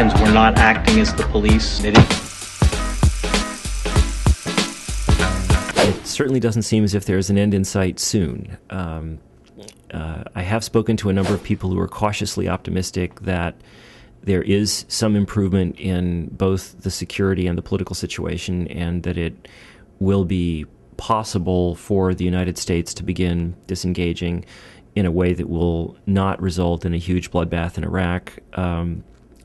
Americans were not acting as the police. It certainly doesn't seem as if there's an end in sight soon. I have spoken to a number of people who are cautiously optimistic that there is some improvement in both the security and the political situation, and that it will be possible for the United States to begin disengaging in a way that will not result in a huge bloodbath in Iraq.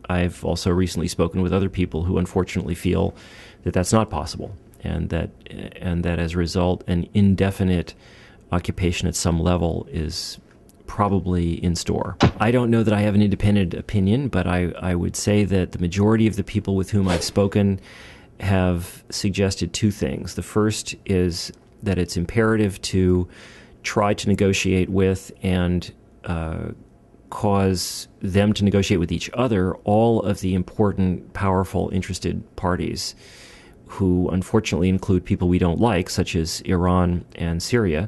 I've also recently spoken with other people who unfortunately feel that that's not possible, and that as a result, an indefinite occupation at some level is probably in store. I don't know that I have an independent opinion, but I would say that the majority of the people with whom I've spoken have suggested two things. The first is that it's imperative to try to negotiate with and cause them to negotiate with each other all of the important, powerful, interested parties, who unfortunately include people we don't like, such as Iran and Syria.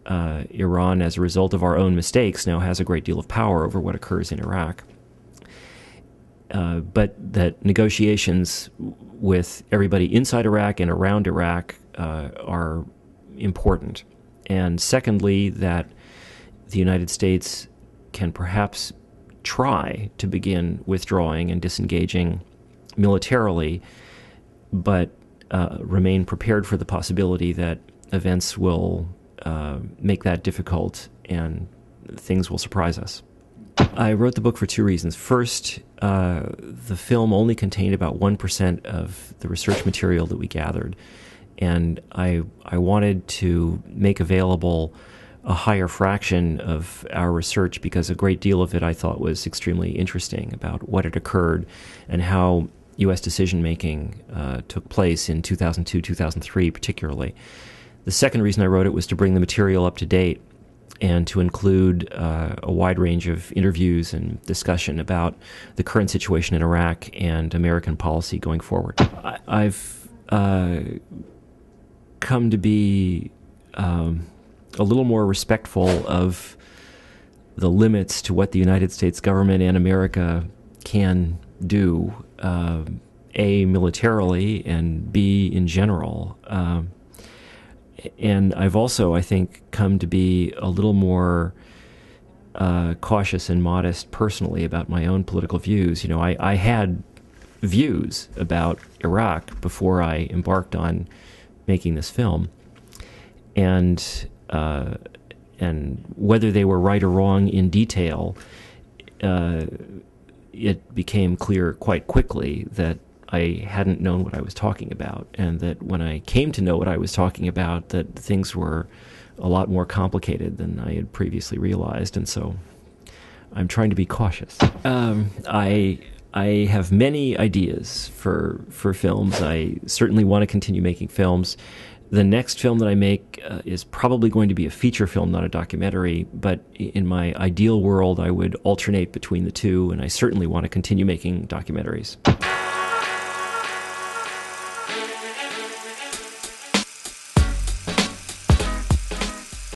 Iran, as a result of our own mistakes, now has a great deal of power over what occurs in Iraq. But that negotiations with everybody inside Iraq and around Iraq are important. And secondly, that the United States can perhaps try to begin withdrawing and disengaging militarily, but remain prepared for the possibility that events will make that difficult and things will surprise us. I wrote the book for two reasons. First, the film only contained about 1% of the research material that we gathered, and I wanted to make available a higher fraction of our research because a great deal of it I thought was extremely interesting about what had occurred and how U.S. decision-making took place in 2002, 2003 particularly. The second reason I wrote it was to bring the material up to date and to include a wide range of interviews and discussion about the current situation in Iraq and American policy going forward. I've come to be a little more respectful of the limits to what the United States government and America can do, A, militarily, and B, in general. And I've also, I think, come to be a little more cautious and modest personally about my own political views. You know, I had views about Iraq before I embarked on making this film, and whether they were right or wrong in detail, it became clear quite quickly that I hadn't known what I was talking about, and that when I came to know what I was talking about, that things were a lot more complicated than I had previously realized, and so I'm trying to be cautious. I have many ideas for films. I certainly want to continue making films. The next film that I make is probably going to be a feature film, not a documentary, but in my ideal world, I would alternate between the two, and I certainly want to continue making documentaries.